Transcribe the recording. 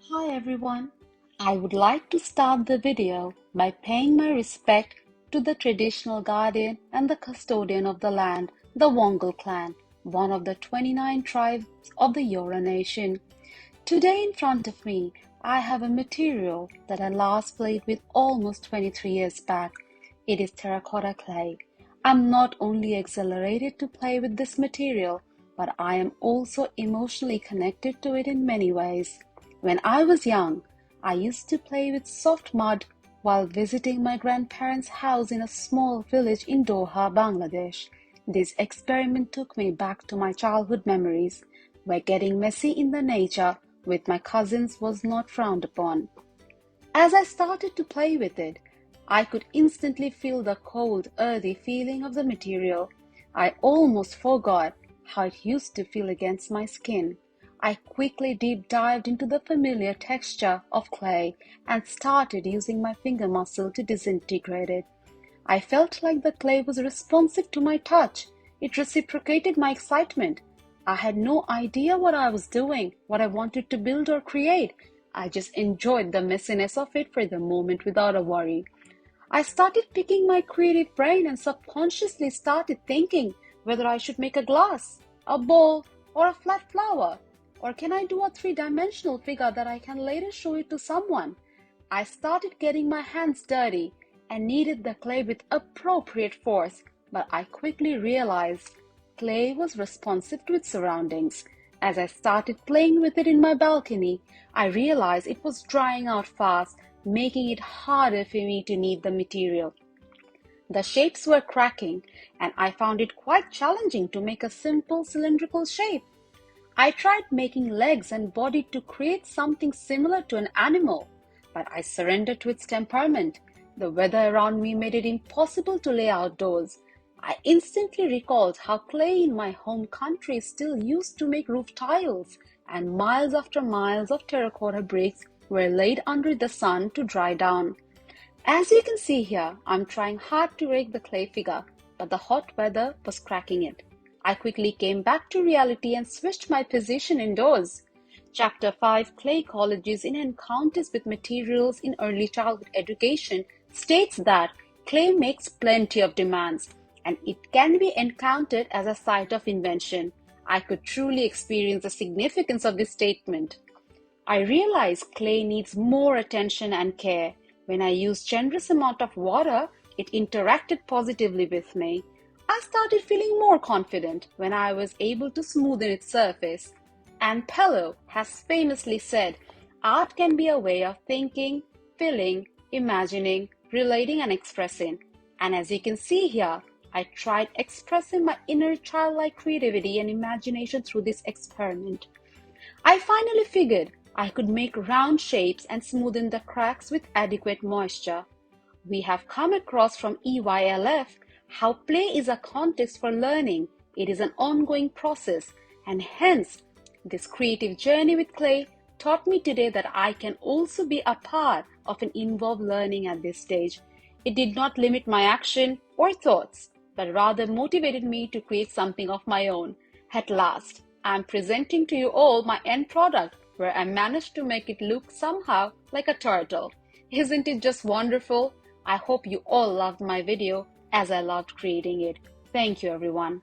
Hi everyone. I would like to start the video by paying my respect to the traditional guardian and the custodian of the land, the Wongal clan, one of the 29 tribes of the Eora Nation. Today in front of me, I have a material that I last played with almost 23 years back. It is terracotta clay. I'm not only exhilarated to play with this material, but I am also emotionally connected to it in many ways. When I was young, I used to play with soft mud while visiting my grandparents' house in a small village in Doha, Bangladesh. This experiment took me back to my childhood memories, where getting messy in the nature with my cousins was not frowned upon. As I started to play with it, I could instantly feel the cold, earthy feeling of the material. I almost forgot how it used to feel against my skin. I quickly deep dived into the familiar texture of clay and started using my finger muscle to disintegrate it. I felt like the clay was responsive to my touch. It reciprocated my excitement. I had no idea what I was doing, what I wanted to build or create. I just enjoyed the messiness of it for the moment without a worry. I started picking my creative brain and subconsciously started thinking whether I should make a glass, a bowl, or a flat flower. Or can I do a three-dimensional figure that I can later show it to someone? I started getting my hands dirty and kneaded the clay with appropriate force, but I quickly realized clay was responsive to its surroundings. As I started playing with it in my balcony, I realized it was drying out fast, making it harder for me to knead the material. The shapes were cracking, and I found it quite challenging to make a simple cylindrical shape. I tried making legs and body to create something similar to an animal, but I surrendered to its temperament. The weather around me made it impossible to lay outdoors. I instantly recalled how clay in my home country is still used to make roof tiles, and miles after miles of terracotta bricks were laid under the sun to dry down. As you can see here, I'm trying hard to rake the clay figure, but the hot weather was cracking it. I quickly came back to reality and switched my position indoors. Chapter 5, Clay Colleges in Encounters with Materials in Early Childhood Education, states that clay makes plenty of demands and it can be encountered as a site of invention. I could truly experience the significance of this statement. I realized clay needs more attention and care. When I used generous amount of water, it interacted positively with me. I started feeling more confident when I was able to smoothen its surface. And Pello has famously said, art can be a way of thinking, feeling, imagining, relating and expressing. And as you can see here, I tried expressing my inner childlike creativity and imagination through this experiment. I finally figured I could make round shapes and smoothen the cracks with adequate moisture. We have come across from EYLF how play is a context for learning. It is an ongoing process, and hence, this creative journey with clay taught me today that I can also be a part of an involved learning at this stage. It did not limit my action or thoughts, but rather motivated me to create something of my own. At last, I am presenting to you all my end product, where I managed to make it look somehow like a turtle. Isn't it just wonderful? I hope you all loved my video as I loved creating it. Thank you, everyone.